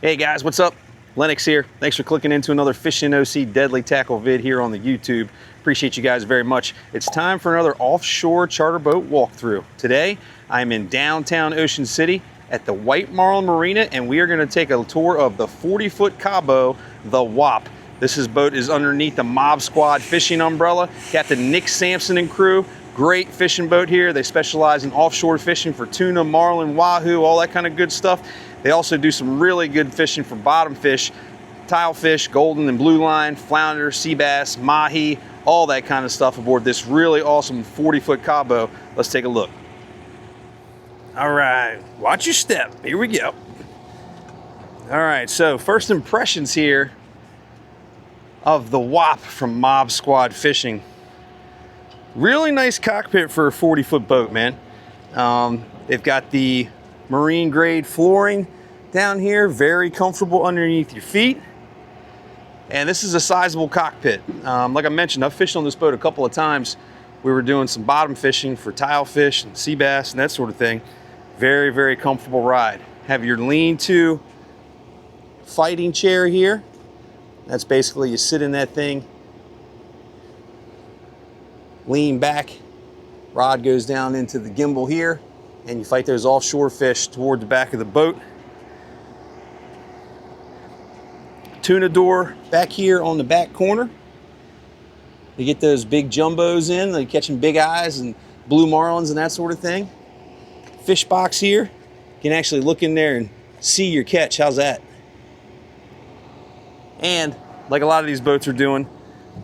Hey guys, what's up? Lennox here. Thanks for clicking into another Fishing OC Deadly Tackle vid here on the YouTube. Appreciate you guys very much. It's time for another offshore charter boat walkthrough. Today, I'm in downtown Ocean City at the White Marlin Marina, and we are going to take a tour of the 40-foot Cabo, the WAP. This boat is underneath the MobSquad Fishing umbrella. Captain Nick Sampson and crew. Great fishing boat here. They specialize in offshore fishing for tuna, marlin, wahoo, all that kind of good stuff. They also do some really good fishing for bottom fish, tilefish, golden and blue line, flounder, sea bass, mahi, all that kind of stuff aboard this really awesome 40-foot Cabo. Let's take a look. All right, watch your step. Here we go. All right, so first impressions here of the WAP from MobSquad Fishing. Really nice cockpit for a 40-foot boat, man. They've got the marine grade flooring down here, very comfortable underneath your feet. And this is a sizable cockpit. Like I mentioned, I've fished on this boat a couple of times. We were doing some bottom fishing for tilefish and sea bass and that sort of thing. Very, very comfortable ride. Have your lean-to fighting chair here. That's basically you sit in that thing, lean back, rod goes down into the gimbal here, and you fight those offshore fish toward the back of the boat. Tuna door back here on the back corner. You get those big jumbos in, they're catching big eyes and blue marlins and that sort of thing. Fish box here. You can actually look in there and see your catch. How's that? And like a lot of these boats are doing,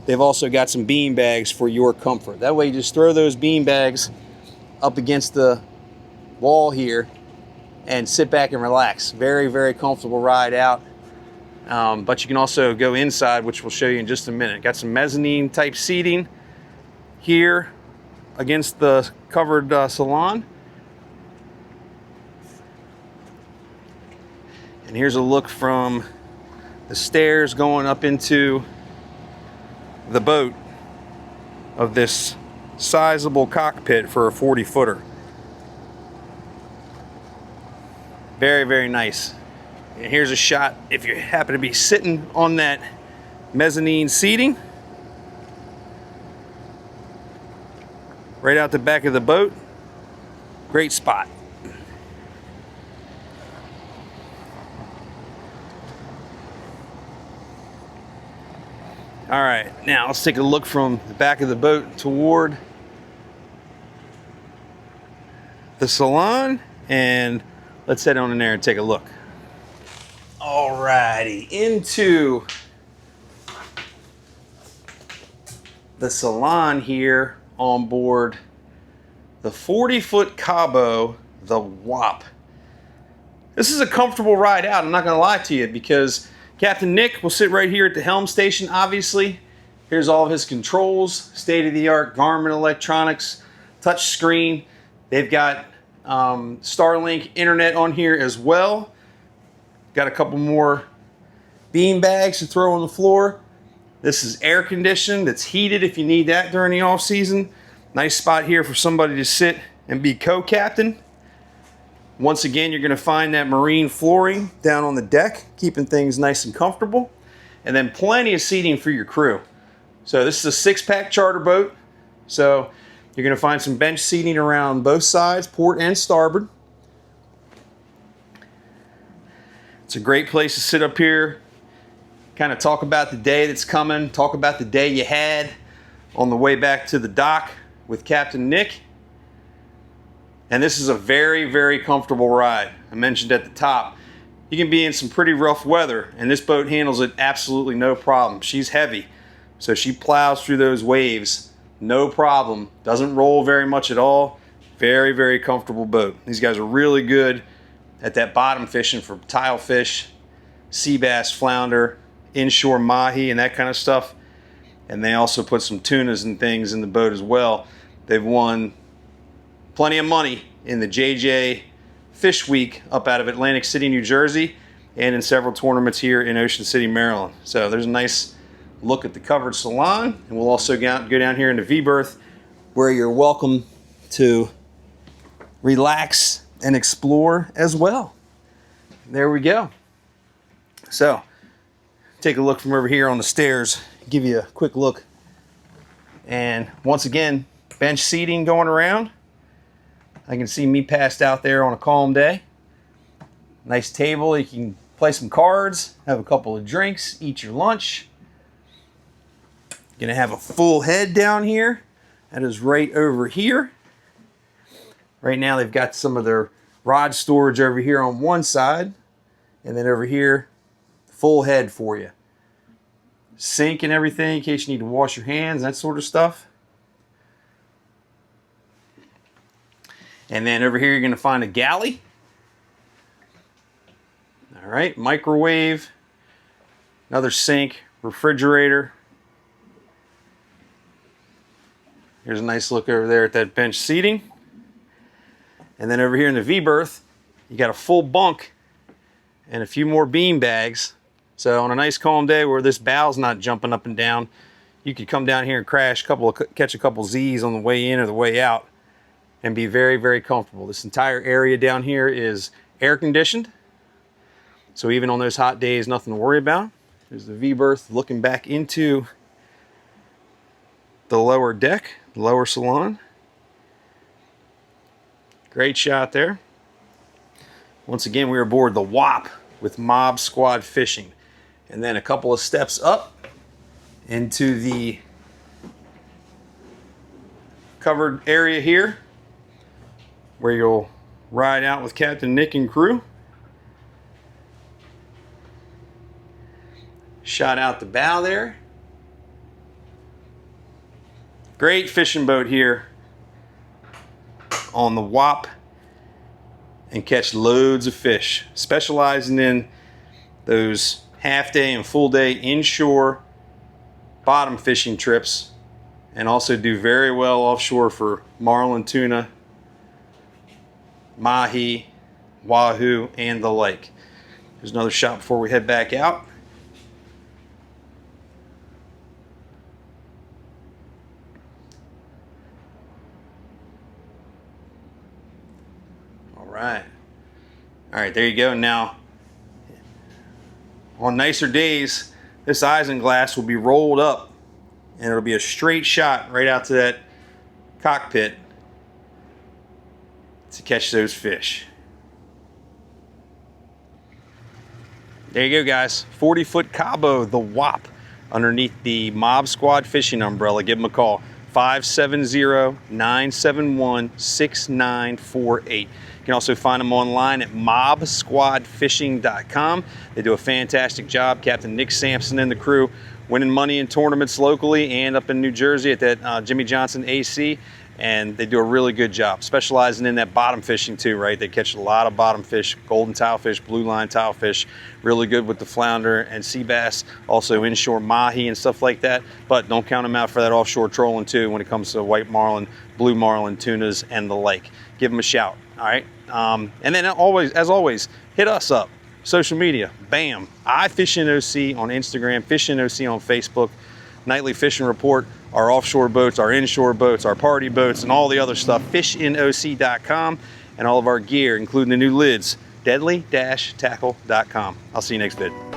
they've also got some bean bags for your comfort. That way you just throw those bean bags up against the wall here and sit back and relax. Very, very comfortable ride out. But you can also go inside, which we'll show you in just a minute. Got some mezzanine type seating here against the covered Salon. And here's a look from the stairs going up into the boat of this sizable cockpit for a 40-footer. Very, very nice. And here's a shot if you happen to be sitting on that mezzanine seating. Right out the back of the boat. Great spot. All right, now let's take a look from the back of the boat toward the Salon, and let's head on in there and take a look. All righty, into the Salon here on board the 40-foot Cabo, the WAP. This is a comfortable ride out, I'm not gonna lie to you, because Captain Nick will sit right here at the helm station, obviously. Here's all of his controls, state-of-the-art Garmin electronics, touch screen. They've got Starlink internet on here as well. Got a couple more bean bags to throw on the floor. This is air conditioned, it's heated if you need that during the off season. Nice spot here for somebody to sit and be co-captain. Once again, you're going to find that marine flooring down on the deck, keeping things nice and comfortable. And then plenty of seating for your crew. So this is a six-pack charter boat. So you're going to find some bench seating around both sides, port and starboard. It's a great place to sit up here, kind of talk about the day that's coming, talk about the day you had on the way back to the dock with Captain Nick. And this is a very, very comfortable ride. I mentioned at the top, you can be in some pretty rough weather, and this boat handles it absolutely no problem. She's heavy, so she plows through those waves, no problem. Doesn't roll very much at all. Very, very comfortable boat. These guys are really good at that bottom fishing for tilefish, sea bass, flounder, inshore mahi, and that kind of stuff. And they also put some tunas and things in the boat as well. They've won plenty of money in the JJ Fish Week up out of Atlantic City, New Jersey, and in several tournaments here in Ocean City, Maryland. So there's a nice look at the covered Salon, and we'll also go down here into V-berth, where you're welcome to relax and explore as well. There we go. So take a look from over here on the stairs, give you a quick look. And once again, bench seating going around. I can see me passed out there on a calm day. Nice table, you can play some cards, have a couple of drinks, eat your lunch. Gonna have a full head down here. That is right over here. Right now they've got some of their rod storage over here on one side, and then over here, full head for you. Sink and everything in case you need to wash your hands, that sort of stuff. And then over here you're gonna find a galley. All right, microwave, another sink, refrigerator. Here's a nice look over there at that bench seating. And then over here in the V-berth, you got a full bunk and a few more bean bags. So on a nice calm day where this bow's not jumping up and down, you could come down here and catch a couple Z's on the way in or the way out and be very, very comfortable. This entire area down here is air conditioned. So even on those hot days, nothing to worry about. There's the V-berth looking back into the lower deck, the lower salon. Great shot there. Once again, we're aboard the WAP with MobSquad Fishing. And then a couple of steps up into the covered area here where you'll ride out with Captain Nick and crew. Shot out the bow there. Great fishing boat here on the WAP, and catch loads of fish. Specializing in those half day and full day inshore bottom fishing trips, and also do very well offshore for marlin, tuna, mahi, wahoo, and the like. There's another shot before we head back out. All right, there you go. Now, on nicer days, this isinglass will be rolled up and it'll be a straight shot right out to that cockpit to catch those fish. There you go, guys. 40-foot Cabo, the WAP, underneath the MobSquad Fishing umbrella. Give them a call, 570-971-6948. You can also find them online at MobSquadFishing.com. They do a fantastic job. Captain Nick Sampson and the crew winning money in tournaments locally and up in New Jersey at that Jimmy Johnson AC. And they do a really good job, specializing in that bottom fishing too, right? They catch a lot of bottom fish, golden tilefish, blue line tilefish, really good with the flounder and sea bass, also inshore mahi and stuff like that. But don't count them out for that offshore trolling too when it comes to white marlin, blue marlin, tunas, and the like. Give them a shout, all right? And then as always, hit us up. Social media, bam. iFishingOC on Instagram, FishingOC on Facebook. Nightly fishing report, our offshore boats, our inshore boats, our party boats, and all the other stuff, fishinoc.com, and all of our gear, including the new lids, deadly-tackle.com. I'll see you next vid.